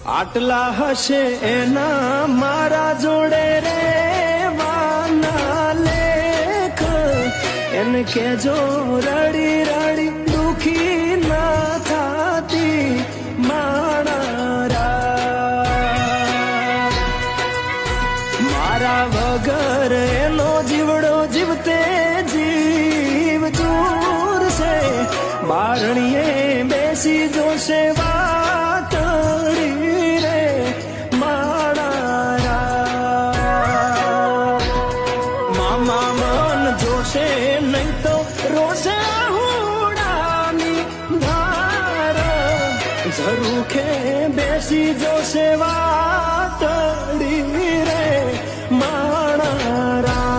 આટલા હશે એના મારા જોડે રે વાના લેખ એને કેજો રડી રડી દુખી ના થાતી મારા મારા વગર એનો જીવડો જીવતે જીવ દૂર છે બારણીએ બેસી જોશે વાતડી રે મારા મામા મન જોશે નહીં તો રોશે હુડાની ધાર ઝરૂખે બેસી જોશે વાતડી રે મારા